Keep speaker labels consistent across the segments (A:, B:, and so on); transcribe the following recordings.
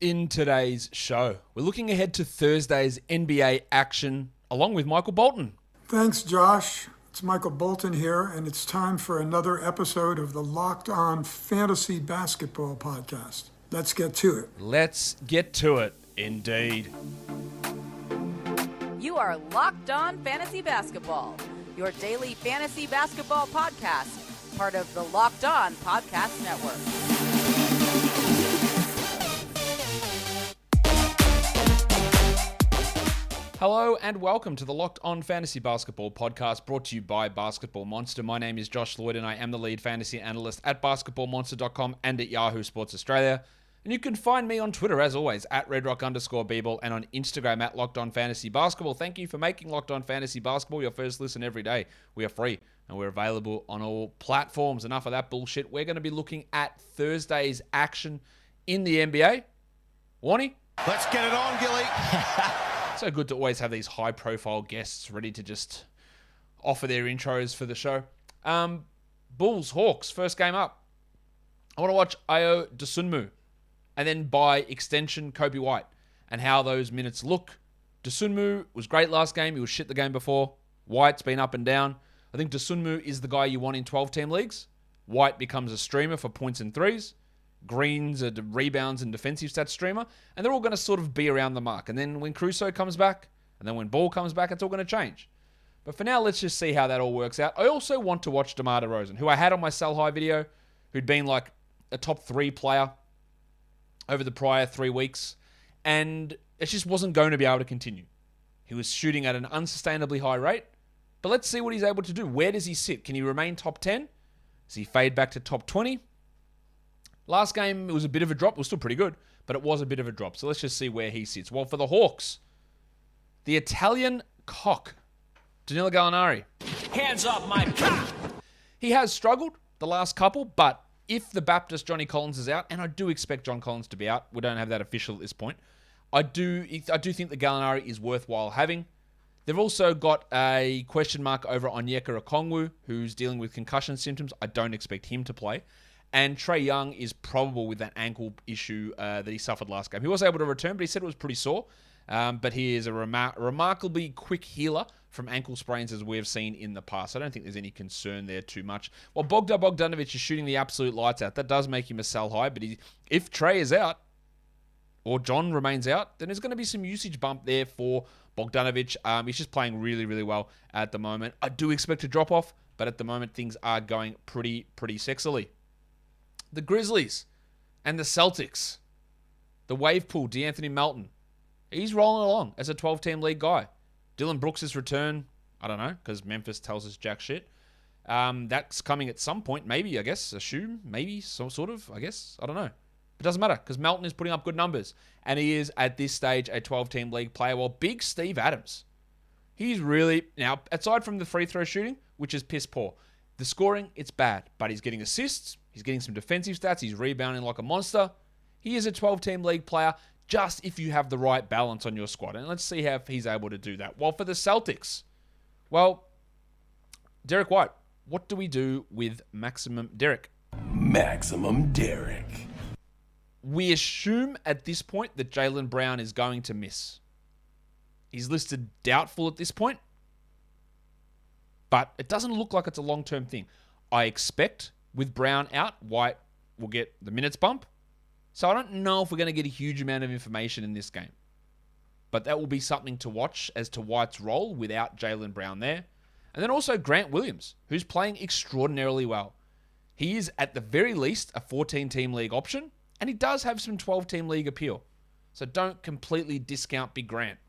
A: In today's show, we're looking ahead to Thursday's NBA action along with Michael Bolton.
B: Thanks, Josh. It's Michael Bolton here, and it's time for another episode of the Locked On Fantasy Basketball Podcast. Let's get to it.
A: Let's get to it, indeed.
C: You are Locked On Fantasy Basketball, your daily fantasy basketball podcast, part of the Locked On Podcast Network.
A: Hello and welcome to the Locked On Fantasy Basketball Podcast, brought to you by Basketball Monster. My name is Josh Lloyd and I am the lead fantasy analyst at basketballmonster.com and at Yahoo Sports Australia. And you can find me on Twitter, as always, at redrock_bball and on Instagram at Locked On Fantasy Basketball. Thank you for making Locked On Fantasy Basketball your first listen every day. We are free and we're available on all platforms. Enough of that bullshit. We're going to be looking at Thursday's action in the NBA. Warnie?
D: Let's get it on, Gilly.
A: So good to always have these high-profile guests ready to just offer their intros for the show. Bulls, Hawks, first game up. I want to watch Ayo Dosunmu and then by extension Kobe White and how those minutes look. Dosunmu was great last game. He was shit the game before. White's been up and down. I think Dosunmu is the guy you want in 12-team leagues. White becomes a streamer for points and threes. Green's a rebounds and defensive stats streamer, and they're all going to sort of be around the mark. And then when Crusoe comes back, and then when Ball comes back, it's all going to change. But for now, let's just see how that all works out. I also want to watch DeMar DeRozan, who I had on my sell high video, who'd been like a top 3 player over the prior 3 weeks, and it just wasn't going to be able to continue. He was shooting at an unsustainably high rate, but let's see what he's able to do. Where does he sit? Can he remain top 10? Does he fade back to top 20? Last game, it was a bit of a drop. It was still pretty good, but it was a bit of a drop. So let's just see where he sits. Well, for the Hawks, the Italian cock, Danilo Gallinari.
E: Hands up, my cock!
A: He has struggled the last couple, but if the Baptist Johnny Collins is out, and I do expect John Collins to be out, we don't have that official at this point, I do think the Gallinari is worthwhile having. They've also got a question mark over Onyeka Okongwu, who's dealing with concussion symptoms. I don't expect him to play. And Trae Young is probable with that ankle issue that he suffered last game. He was able to return, but he said it was pretty sore. But he is a remarkably quick healer from ankle sprains, as we have seen in the past. I don't think there's any concern there too much. Well, Bogdanovic is shooting the absolute lights out. That does make him a sell high. But if Trae is out, or John remains out, then there's going to be some usage bump there for Bogdanovic. He's just playing really, really well at the moment. I do expect a drop off, but at the moment things are going pretty sexily. The Grizzlies and the Celtics. The wave pool, DeAnthony Melton. He's rolling along as a 12-team league guy. Dylan Brooks' return, I don't know, because Memphis tells us jack shit. That's coming at some point, maybe, I guess. Assume, maybe, some sort of, I guess. I don't know. It doesn't matter, because Melton is putting up good numbers. And he is, at this stage, a 12-team league player. While Big Steve Adams, he's really, now, aside from the free throw shooting, which is piss poor, the scoring, it's bad. But he's getting assists. He's getting some defensive stats. He's rebounding like a monster. He is a 12-team league player just if you have the right balance on your squad. And let's see how he's able to do that. Well, for the Celtics, well, Derek White. What do we do with Maximum Derek?
E: Maximum Derek.
A: We assume at this point that Jaylen Brown is going to miss. He's listed doubtful at this point, but it doesn't look like it's a long-term thing. I expect with Brown out, White will get the minutes bump. So I don't know if we're going to get a huge amount of information in this game. But that will be something to watch as to White's role without Jaylen Brown there. And then also Grant Williams, who's playing extraordinarily well. He is at the very least a 14-team league option, and he does have some 12-team league appeal. So don't completely discount Big Grant.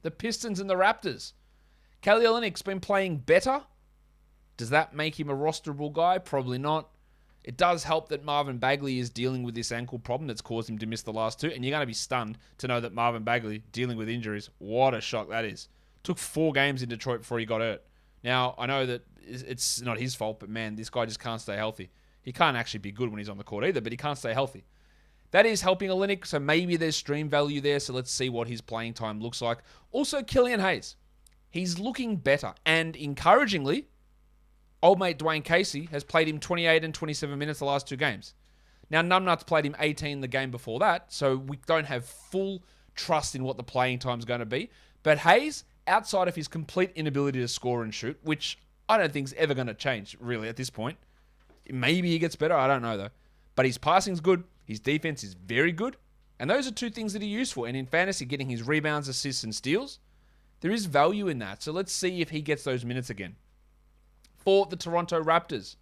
A: The Pistons and the Raptors. Kelly Olynyk's been playing better. Does that make him a rosterable guy? Probably not. It does help that Marvin Bagley is dealing with this ankle problem that's caused him to miss the last 2. And you're going to be stunned to know that Marvin Bagley dealing with injuries. What a shock that is. Took 4 games in Detroit before he got hurt. Now, I know that it's not his fault, but man, this guy just can't stay healthy. He can't actually be good when he's on the court either, but he can't stay healthy. That is helping Olynyk, so maybe there's stream value there, so let's see what his playing time looks like. Also, Killian Hayes. He's looking better, and encouragingly, old mate Dwayne Casey has played him 28 and 27 minutes the last 2 games. Now, Numbnuts played him 18 the game before that, so we don't have full trust in what the playing time's going to be. But Hayes, outside of his complete inability to score and shoot, which I don't think is ever going to change, really, at this point. Maybe he gets better, I don't know, though. But his passing's good, his defense is very good, and those are two things that he used for. And in fantasy, getting his rebounds, assists, and steals, there is value in that. So let's see if he gets those minutes again. For the Toronto Raptors,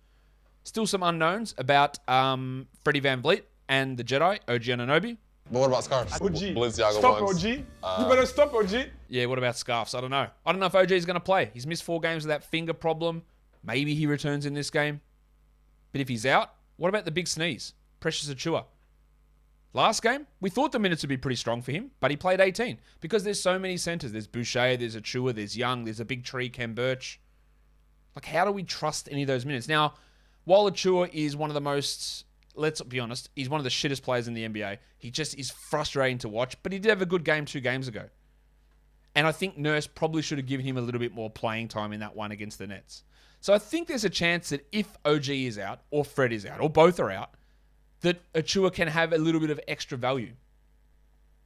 A: still some unknowns about Freddie VanVleet and the Jedi, OG Anunoby.
D: But what about scarves?
F: OG.
D: Balenciaga
F: Stop,
D: ones.
F: OG. You better stop, OG.
A: Yeah, what about scarves? I don't know. I don't know if OG is going to play. He's missed 4 games with that finger problem. Maybe he returns in this game. But if he's out, what about the big sneeze? Precious Achiuwa. Last game, we thought the minutes would be pretty strong for him, but he played 18 because there's so many centers. There's Boucher, there's Achiuwa, there's Young, there's a big tree, Ken Birch. Like, how do we trust any of those minutes? Now, while Achiuwa is one of the most, let's be honest, he's one of the shittest players in the NBA. He just is frustrating to watch, but he did have a good game 2 games ago. And I think Nurse probably should have given him a little bit more playing time in that one against the Nets. So I think there's a chance that if OG is out, or Fred is out, or both are out, that Achiuwa can have a little bit of extra value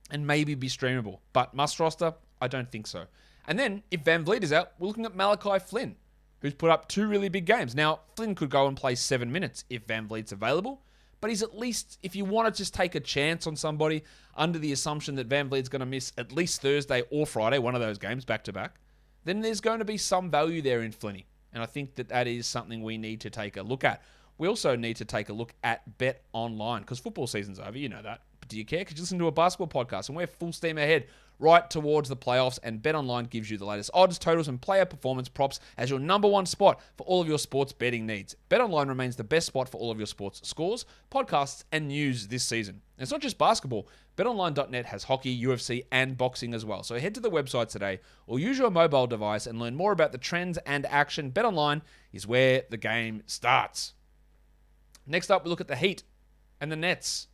A: and maybe be streamable. But must roster? I don't think so. And then, if VanVleet is out, we're looking at Malachi Flynn, who's put up 2 really big games. Now, Flynn could go and play 7 minutes if VanVleet's available, but he's at least, if you want to just take a chance on somebody under the assumption that VanVleet's going to miss at least Thursday or Friday, one of those games back-to-back, then there's going to be some value there in Flinny. And I think that that is something we need to take a look at. We also need to take a look at Bet Online, because football season's over, you know that. But do you care? Because you listen to a basketball podcast, and we're full steam ahead right towards the playoffs, and Bet Online gives you the latest odds, totals, and player performance props as your number one spot for all of your sports betting needs. Bet Online remains the best spot for all of your sports scores, podcasts, and news this season. And it's not just basketball. BetOnline.net has hockey, UFC, and boxing as well. So head to the website today or use your mobile device and learn more about the trends and action. BetOnline is where the game starts. Next up, we look at the Heat and the Nets.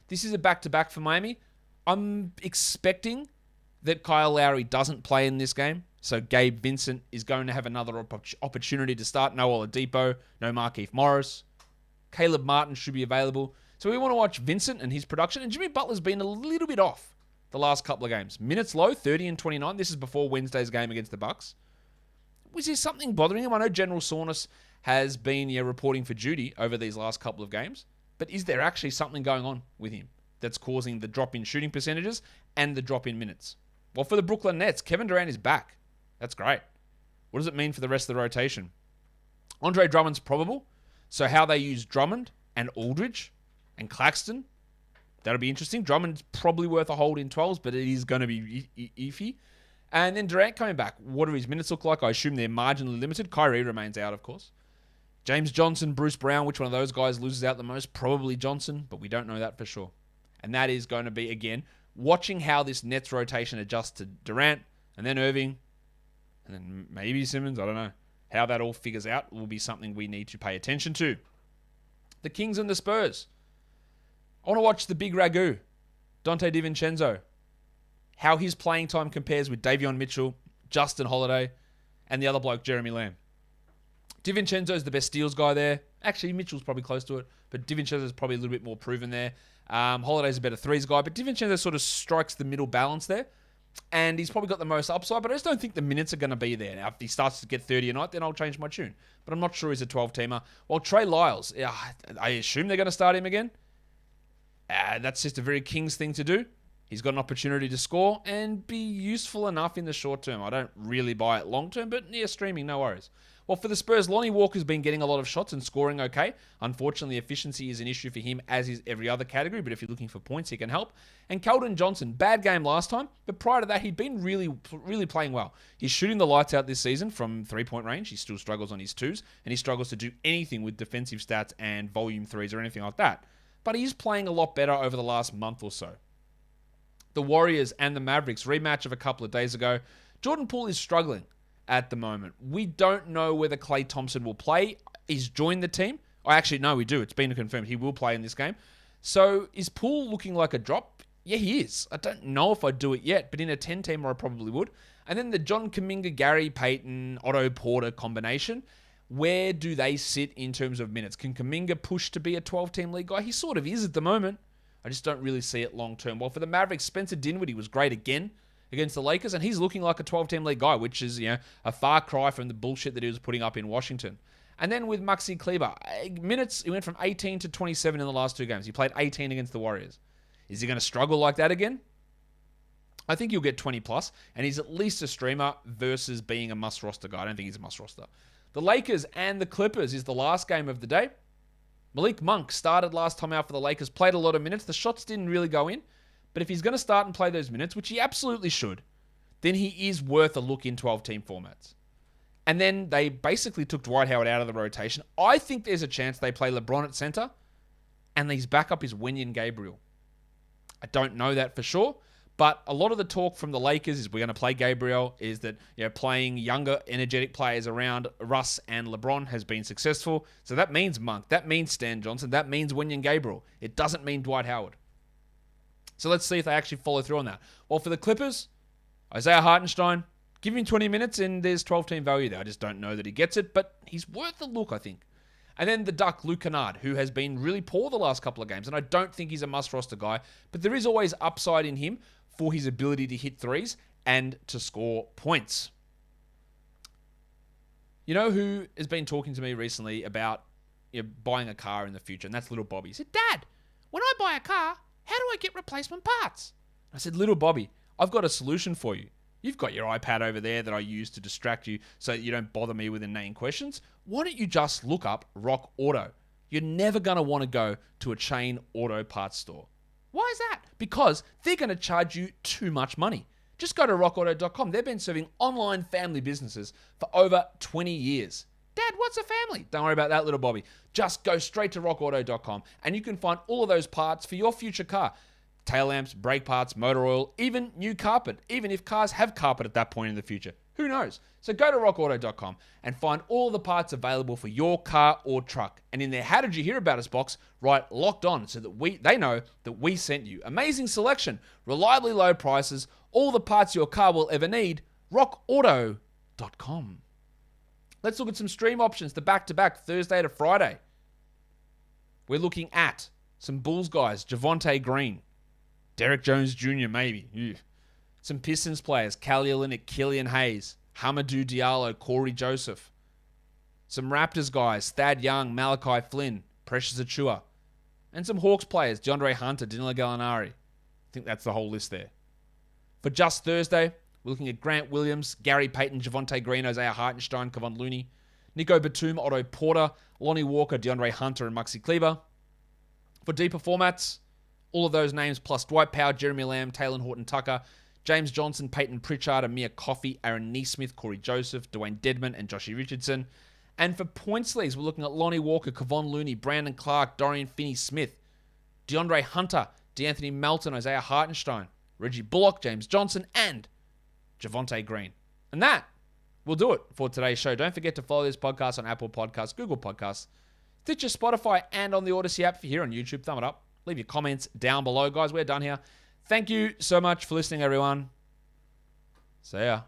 A: This is a back-to-back for Miami. I'm expecting that Kyle Lowry doesn't play in this game, so Gabe Vincent is going to have another opportunity to start. No Oladipo, no Markieff Morris. Caleb Martin should be available. So we want to watch Vincent and his production, and Jimmy Butler's been a little bit off the last couple of games. Minutes low, 30 and 29. This is before Wednesday's game against the Bucks. Was there something bothering him? I know General Soreness has been reporting for duty over these last couple of games, but is there actually something going on with him that's causing the drop in shooting percentages and the drop in minutes? Well, for the Brooklyn Nets, Kevin Durant is back. That's great. What does it mean for the rest of the rotation? Andre Drummond's probable, so how they use Drummond and Aldridge and Claxton, that'll be interesting. Drummond's probably worth a hold in 12s, but it is going to be iffy. And then Durant coming back. What do his minutes look like? I assume they're marginally limited. Kyrie remains out, of course. James Johnson, Bruce Brown, which one of those guys loses out the most? Probably Johnson, but we don't know that for sure. And that is going to be, again, watching how this Nets rotation adjusts to Durant, and then Irving, and then maybe Simmons. I don't know. How that all figures out will be something we need to pay attention to. The Kings and the Spurs. I want to watch the big ragu, Dante DiVincenzo. How his playing time compares with Davion Mitchell, Justin Holiday, and the other bloke, Jeremy Lamb. DiVincenzo's the best steals guy there. Actually, Mitchell's probably close to it, but DiVincenzo's probably a little bit more proven there. Holiday's a better threes guy, but DiVincenzo sort of strikes the middle balance there, and he's probably got the most upside, but I just don't think the minutes are going to be there. Now, if he starts to get 30 a night, then I'll change my tune, but I'm not sure he's a 12-teamer. While Trey Lyles, I assume they're going to start him again. That's just a very Kings thing to do. He's got an opportunity to score and be useful enough in the short term. I don't really buy it long term, but streaming, no worries. Well, for the Spurs, Lonnie Walker's been getting a lot of shots and scoring okay. Unfortunately, efficiency is an issue for him, as is every other category, but if you're looking for points, he can help. And Keldon Johnson, bad game last time, but prior to that, he'd been really playing well. He's shooting the lights out this season from three-point range. He still struggles on his twos, and he struggles to do anything with defensive stats and volume threes or anything like that. But he's playing a lot better over the last month or so. The Warriors and the Mavericks, rematch of a couple of days ago. Jordan Poole is struggling at the moment. We don't know whether Klay Thompson will play. He's joined the team. No, we do. It's been confirmed. He will play in this game. So is Poole looking like a drop? Yeah, he is. I don't know if I'd do it yet, but in a 10-teamer, I probably would. And then the John Kuminga, Gary Payton, Otto Porter combination. where do they sit in terms of minutes? Can Kuminga push to be a 12-team league guy? He sort of is at the moment. I just don't really see it long term. Well, for the Mavericks, Spencer Dinwiddie was great again against the Lakers, and he's looking like a 12-team league guy, which is, a far cry from the bullshit that he was putting up in Washington. And then with Maxi Kleber, minutes, he went from 18 to 27 in the last 2 games. He played 18 against the Warriors. Is he going to struggle like that again? I think he'll get 20 plus, and he's at least a streamer versus being a must roster guy. I don't think he's a must roster. The Lakers and the Clippers is the last game of the day. Malik Monk started last time out for the Lakers, played a lot of minutes. The shots didn't really go in, but if he's going to start and play those minutes, which he absolutely should, then he is worth a look in 12-team formats. And then they basically took Dwight Howard out of the rotation. I think there's a chance they play LeBron at center, and his backup is Wenyen Gabriel. I don't know that for sure, but a lot of the talk from the Lakers is we're going to play Gabriel, is that playing younger, energetic players around Russ and LeBron has been successful. So that means Monk, that means Stan Johnson, that means Wenyen Gabriel. It doesn't mean Dwight Howard. So let's see if they actually follow through on that. Well, for the Clippers, Isaiah Hartenstein, give him 20 minutes and there's 12-team value there. I just don't know that he gets it, but he's worth a look, I think. And then the Duck, Luke Kennard, who has been really poor the last couple of games, and I don't think he's a must-roster guy, but there is always upside in him for his ability to hit threes and to score points. You know who has been talking to me recently about buying a car in the future? And that's Little Bobby. He said, Dad, when I buy a car, how do I get replacement parts? I said, Little Bobby, I've got a solution for you. You've got your iPad over there that I use to distract you so that you don't bother me with inane questions. Why don't you just look up Rock Auto? You're never going to want to go to a chain auto parts store. Why is that? Because they're going to charge you too much money. Just go to rockauto.com. They've been serving online family businesses for over 20 years. Dad, what's a family? Don't worry about that, Little Bobby. Just go straight to rockauto.com and you can find all of those parts for your future car. Tail lamps, brake parts, motor oil, even new carpet, even if cars have carpet at that point in the future. Who knows? So go to rockauto.com and find all the parts available for your car or truck. And in their How Did You Hear About Us box, write Locked On so that they know that we sent you. Amazing selection, reliably low prices, all the parts your car will ever need. rockauto.com. Let's look at some stream options, the back-to-back Thursday to Friday. We're looking at some Bulls guys, Javonte Green, Derek Jones Jr. maybe. Ew. Some Pistons players, Kelly Olynyk, Killian Hayes, Hamidou Diallo, Corey Joseph. Some Raptors guys, Thad Young, Malachi Flynn, Precious Achiuwa. And some Hawks players, DeAndre Hunter, Danilo Gallinari. I think that's the whole list there. For just Thursday, we're looking at Grant Williams, Gary Payton, Javonte Green, Isaiah Hartenstein, Kevon Looney, Nico Batum, Otto Porter, Lonnie Walker, DeAndre Hunter, and Maxi Kleber. For deeper formats, all of those names plus Dwight Powell, Jeremy Lamb, Talen Horton-Tucker, James Johnson, Peyton Pritchard, Amir Coffey, Aaron Nesmith, Corey Joseph, Dwayne Dedman, and Joshie Richardson. And for points leagues, we're looking at Lonnie Walker, Kevon Looney, Brandon Clark, Dorian Finney-Smith, DeAndre Hunter, DeAnthony Melton, Isaiah Hartenstein, Reggie Bullock, James Johnson, and Javonte Green. And that will do it for today's show. Don't forget to follow this podcast on Apple Podcasts, Google Podcasts, Stitcher, Spotify, and on the Odyssey app. If you're here on YouTube, thumb it up. Leave your comments down below. Guys, we're done here. Thank you so much for listening, everyone. See ya.